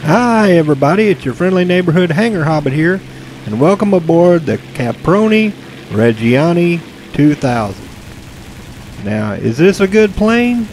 Hi everybody, it's your friendly neighborhood hanger hobbit here, and welcome aboard the Caproni Reggiane 2000. Now, is this a good plane?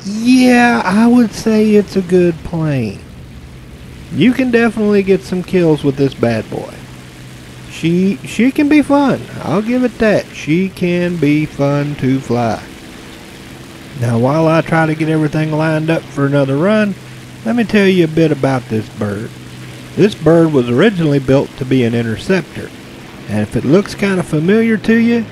Yeah, I would say it's a good plane. You can definitely get some kills with this bad boy. She can be fun, I'll give it that. She can be fun to fly. Now, while I try to get everything lined up for another run, let me tell you a bit about this bird. This bird was originally built to be an interceptor, and if it looks kind of familiar to you,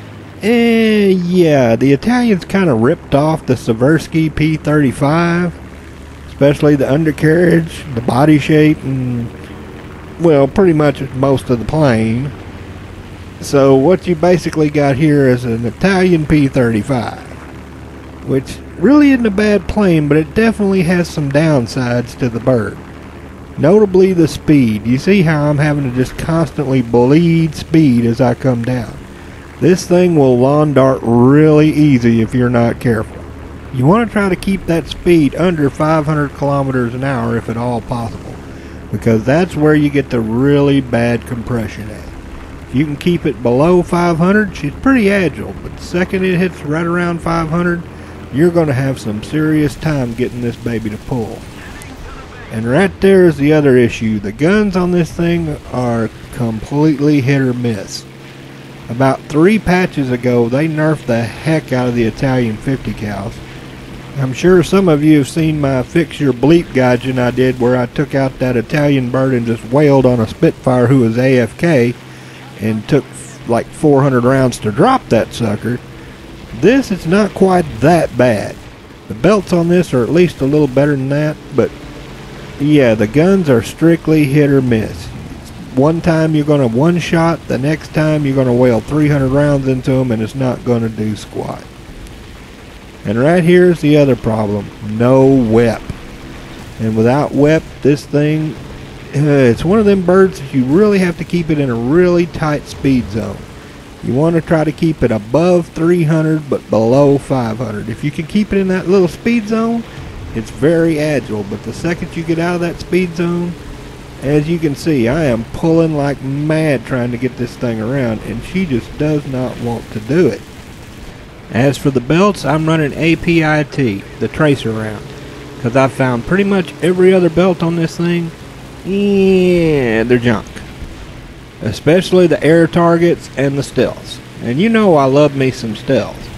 yeah, the Italians kind of ripped off the Seversky P-35, especially the undercarriage, the body shape, and, well, pretty much most of the plane. So what you basically got here is an Italian P-35, which really isn't a bad plane, but it definitely has some downsides to the bird. Notably the speed. You see how I'm having to just constantly bleed speed as I come down. This thing will lawn dart really easy if you're not careful. You want to try to keep that speed under 500 kilometers an hour if at all possible, because that's where you get the really bad compression at. If you can keep it below 500, she's pretty agile, but the second it hits right around 500, you're going to have some serious time getting this baby to pull. And right there is the other issue. The guns on this thing are completely hit or miss. About 3 patches ago, they nerfed the heck out of the Italian 50 cals. I'm sure some of you have seen my Fix Your Bleep gaijin I did, where I took out that Italian bird and just wailed on a Spitfire who was AFK and took like 400 rounds to drop that sucker. This is not quite that bad. The belts on this are at least a little better than that, but yeah, the guns are strictly hit or miss. One time you're going to one shot, the next time you're going to whale 300 rounds into them and it's not going to do squat. And right here's the other problem: no WEP. And without WEP, this thing, it's one of them birds that you really have to keep it in a really tight speed zone. You want to try to keep it above 300 but below 500. If you can keep it in that little speed zone, it's very agile. But the second you get out of that speed zone, as you can see, I am pulling like mad trying to get this thing around, and she just does not want to do it. As for the belts, I'm running APIT, the tracer round, because I've found pretty much every other belt on this thing, yeah, they're junk. Especially the air targets and the stealths. And you know I love me some stealths.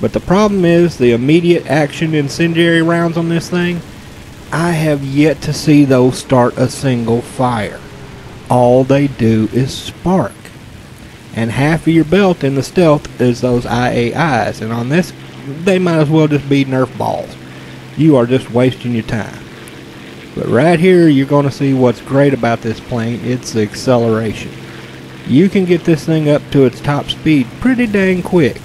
But the problem is the immediate action incendiary rounds on this thing, I have yet to see those start a single fire. All they do is spark. And half of your belt in the stealth is those IAIs. And on this, they might as well just be Nerf balls. You are just wasting your time. But right here, you're going to see what's great about this plane. It's the acceleration. You can get this thing up to its top speed pretty dang quick.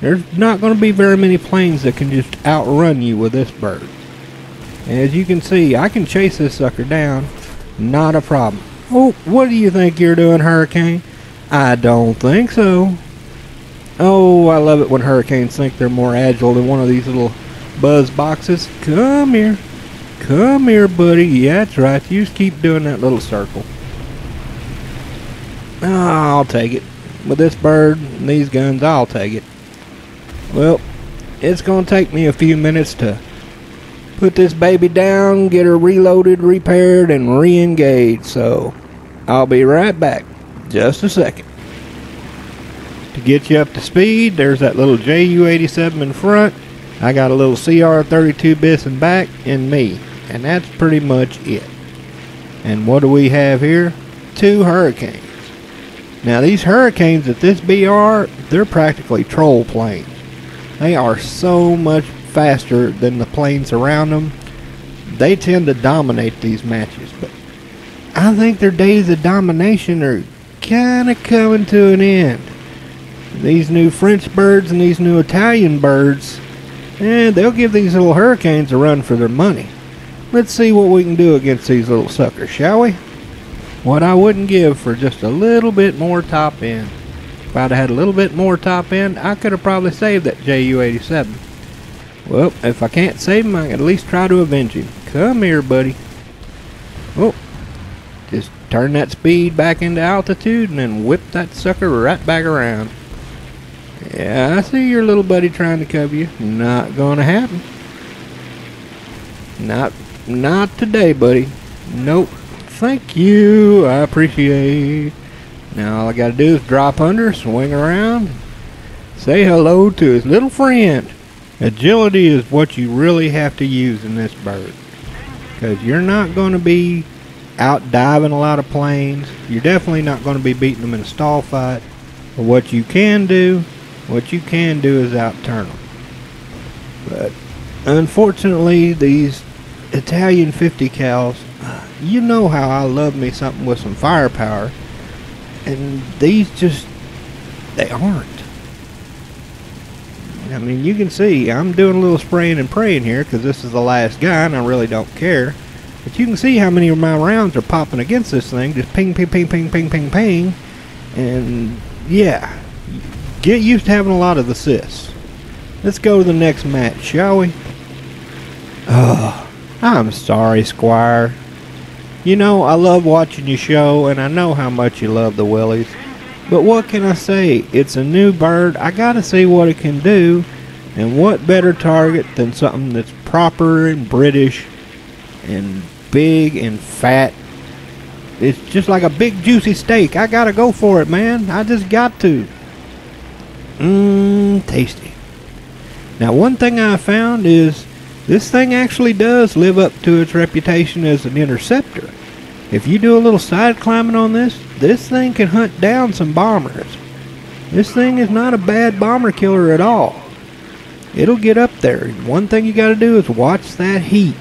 There's not going to be very many planes that can just outrun you with this bird. And as you can see, I can chase this sucker down. Not a problem. Oh, what do you think you're doing, Hurricane? I don't think so. Oh, I love it when Hurricanes think they're more agile than one of these little Buzzboxes. Come here. Come here, buddy. Yeah, that's right. You just keep doing that little circle. Oh, I'll take it. With this bird and these guns, I'll take it. Well, it's going to take me a few minutes to put this baby down, get her reloaded, repaired, and re-engaged. So, I'll be right back. Just a second. To get you up to speed, there's that little Ju-87 in front. I got a little CR-32 bis in back and me. And that's pretty much it. And what do we have here? 2 Hurricanes. Now these Hurricanes at this BR, they're practically troll planes. They are so much faster than the planes around them. They tend to dominate these matches. But I think their days of domination are kind of coming to an end. These new French birds and these new Italian birds, they'll give these little Hurricanes a run for their money. Let's see what we can do against these little suckers, shall we? What I wouldn't give for just a little bit more top end. If I'd have had a little bit more top end, I could have probably saved that Ju-87. Well, if I can't save him, I can at least try to avenge him. Come here, buddy. Oh, just turn that speed back into altitude and then whip that sucker right back around. Yeah, I see your little buddy trying to cover you. Not gonna happen. Not today, buddy. Nope. Thank you. I appreciate. Now all I gotta do is drop under, swing around, say hello to his little friend. Agility is what you really have to use in this bird, because you're not going to be out diving a lot of planes. You're definitely not going to be beating them in a stall fight. But what you can do is out turn them. But unfortunately, these Italian 50 cals, you know how I love me something with some firepower, and these just, they aren't. I mean, you can see I'm doing a little spraying and praying here because this is the last guy and I really don't care. But you can see how many of my rounds are popping against this thing. Just ping, ping, ping, ping, ping, ping, ping. And yeah, get used to having a lot of assists. Let's go to the next match, shall we? Oh, I'm sorry, Squire. You know, I love watching your show and I know how much you love the Willies. But what can I say? It's a new bird. I gotta see what it can do. And what better target than something that's proper and British and big and fat. It's just like a big juicy steak. I gotta go for it, man. I just got to. Tasty. Now one thing I found is this thing actually does live up to its reputation as an interceptor. If you do a little side climbing on this thing can hunt down some bombers. This thing is not a bad bomber killer at all. It'll get up there. One thing you got to do is watch that heat.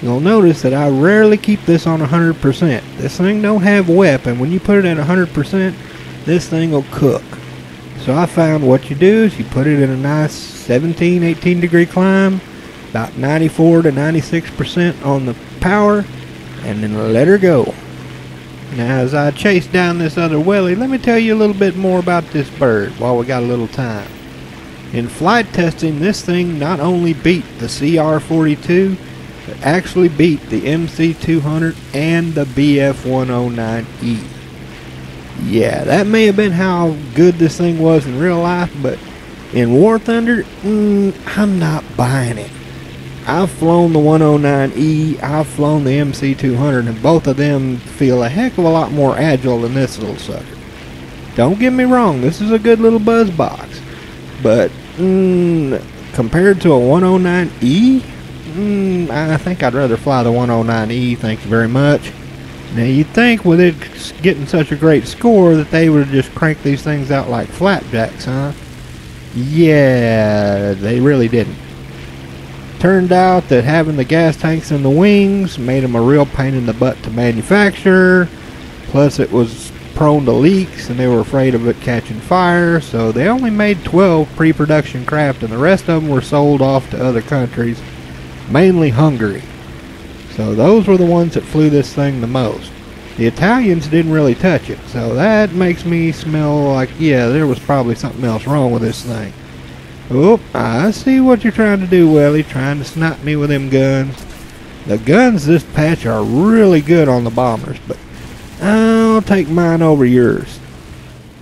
You'll notice that I rarely keep this on 100%. This thing don't have WEP, and when you put it at 100%, this thing will cook. So I found what you do is you put it in a nice 17, 18 degree climb, about 94 to 96% on the power, and then let her go. Now as I chase down this other Willie, let me tell you a little bit more about this bird while we got a little time. In flight testing, this thing not only beat the CR42, but actually beat the MC200 and the BF109E. Yeah, that may have been how good this thing was in real life, but in War Thunder, I'm not buying it. I've flown the 109E, I've flown the MC200, and both of them feel a heck of a lot more agile than this little sucker. Don't get me wrong, this is a good little Buzzbox, but compared to a 109E, I think I'd rather fly the 109E, thank you very much. Now you'd think with it getting such a great score that they would just crank these things out like flapjacks, huh? Yeah, they really didn't. Turned out that having the gas tanks in the wings made them a real pain in the butt to manufacture. Plus it was prone to leaks and they were afraid of it catching fire. So they only made 12 pre-production craft and the rest of them were sold off to other countries, mainly Hungary. So those were the ones that flew this thing the most. The Italians didn't really touch it. So that makes me smell like, yeah, there was probably something else wrong with this thing. Oh, I see what you're trying to do, Welly, trying to snipe me with them guns. The guns this patch are really good on the bombers, but I'll take mine over yours.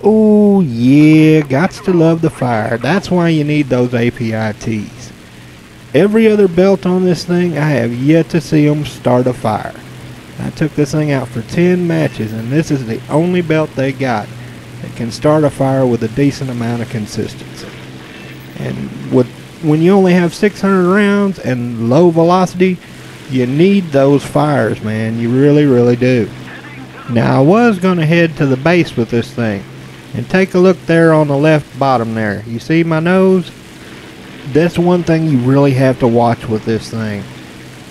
Oh, yeah, gots to love the fire. That's why you need those APITs. Every other belt on this thing, I have yet to see them start a fire. I took this thing out for 10 matches, and this is the only belt they got that can start a fire with a decent amount of consistency. And when you only have 600 rounds and low velocity, you need those fires, man. You really, really do. Now, I was going to head to the base with this thing. And take a look there on the left bottom there. You see my nose? That's one thing you really have to watch with this thing.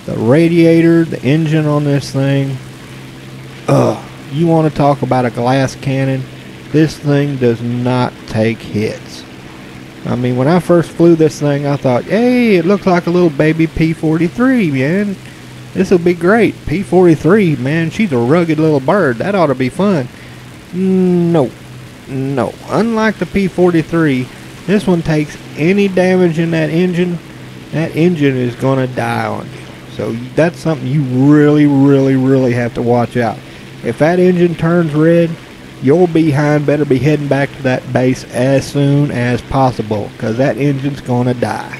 The radiator, the engine on this thing. You want to talk about a glass cannon? This thing does not take hits. I mean, when I first flew this thing, I thought, hey, it looks like a little baby P-43, man. This will be great. P-43, man, she's a rugged little bird. That ought to be fun. No. Unlike the P-43, this one takes any damage in that engine is going to die on you. So that's something you really have to watch out. If that engine turns red, your behind better be heading back to that base as soon as possible, because that engine's gonna die.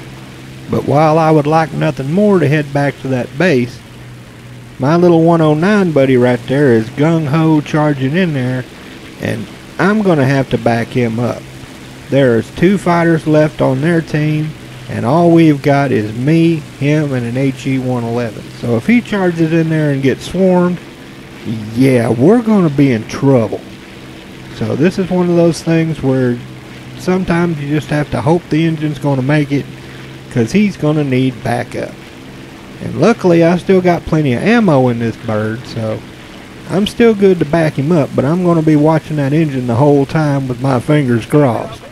But while I would like nothing more to head back to that base, my little 109 buddy right there is gung-ho charging in there, and I'm gonna have to back him up. There's 2 fighters left on their team, and all we've got is me, him, and an HE-111. So if he charges in there and gets swarmed, yeah, we're gonna be in trouble. So this is one of those things where sometimes you just have to hope the engine's gonna make it, because he's gonna need backup. And luckily I still got plenty of ammo in this bird, so I'm still good to back him up, but I'm gonna be watching that engine the whole time with my fingers crossed.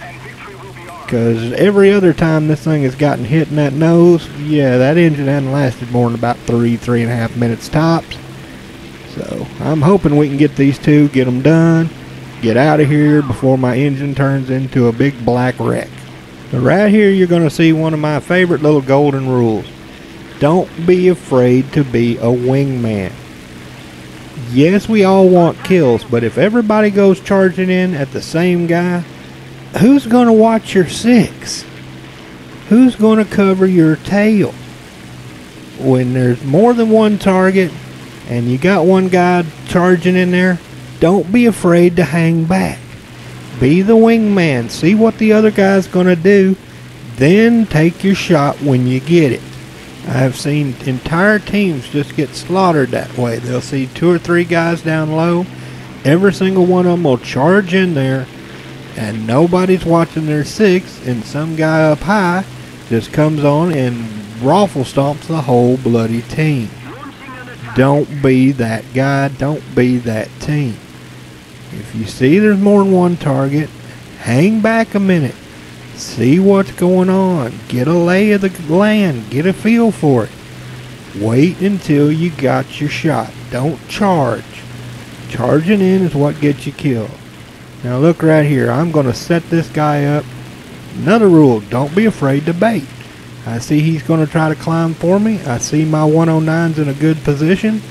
Because every other time this thing has gotten hit in that nose, yeah, that engine hasn't lasted more than about 3.5 minutes tops. So I'm hoping we can get these two, get them done, get out of here before my engine turns into a big black wreck. But right here you're going to see one of my favorite little golden rules. Don't be afraid to be a wingman. Yes, we all want kills, but if everybody goes charging in at the same guy, who's going to watch your 6? Who's going to cover your tail? When there's more than one target and you got one guy charging in there, don't be afraid to hang back. Be the wingman. See what the other guy's going to do, then take your shot when you get it. I've seen entire teams just get slaughtered that way. They'll see 2 or 3 guys down low. Every single one of them will charge in there, and nobody's watching their 6, and some guy up high just comes on and raffle stomps the whole bloody team. Don't be that guy. Don't be that team. If you see there's more than one target, hang back a minute. See what's going on. Get a lay of the land. Get a feel for it. Wait until you got your shot. Don't charge. Charging in is what gets you killed. Now look right here. I'm going to set this guy up. Another rule, don't be afraid to bait. I see he's going to try to climb for me. I see my 109's in a good position.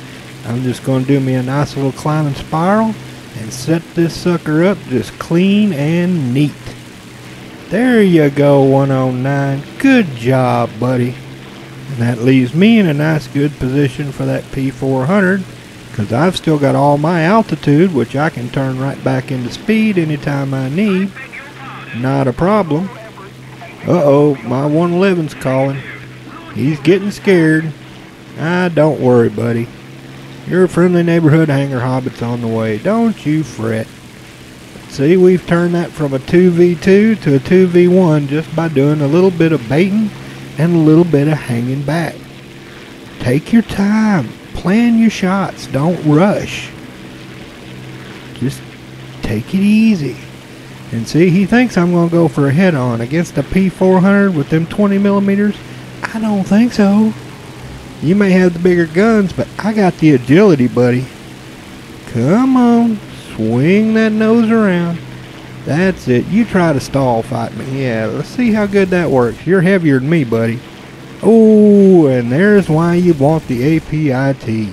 I'm just going to do me a nice little climbing spiral and set this sucker up just clean and neat. There you go, 109. Good job, buddy. And that leaves me in a nice good position for that P400, because I've still got all my altitude, which I can turn right back into speed anytime I need. Not a problem. Uh-oh, my 111's calling. He's getting scared. Don't worry, buddy. Your friendly neighborhood hangar hobbit's on the way. Don't you fret. See, we've turned that from a 2v2 to a 2v1 just by doing a little bit of baiting and a little bit of hanging back. Take your time. Plan your shots. Don't rush. Just take it easy. And see, he thinks I'm going to go for a head-on against a P400 with them 20 millimeters. I don't think so. You may have the bigger guns, but I got the agility, buddy. Come on. Swing that nose around. That's it. You try to stall fight me. Yeah, let's see how good that works. You're heavier than me, buddy. Oh, and there's why you want the APIT.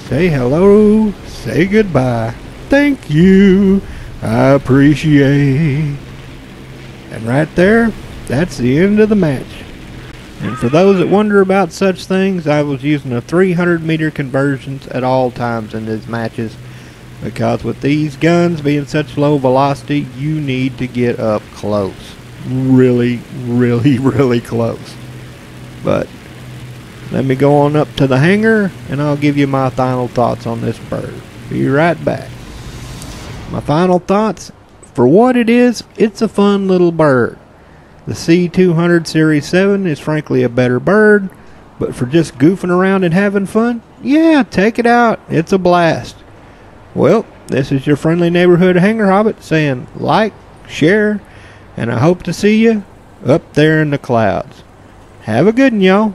Say hello. Say goodbye. Thank you. I appreciate. And right there, that's the end of the match. And for those that wonder about such things, I was using a 300-meter conversions at all times in these matches, because with these guns being such low velocity, you need to get up close. Really close. But let me go on up to the hangar and I'll give you my final thoughts on this bird. Be right back. My final thoughts, for what it is, it's a fun little bird. The C.200 Serie 7 is frankly a better bird, but for just goofing around and having fun, yeah, take it out. It's a blast. Well, this is your friendly neighborhood hangar hobbit saying like, share, and I hope to see you up there in the clouds. Have a good one, y'all.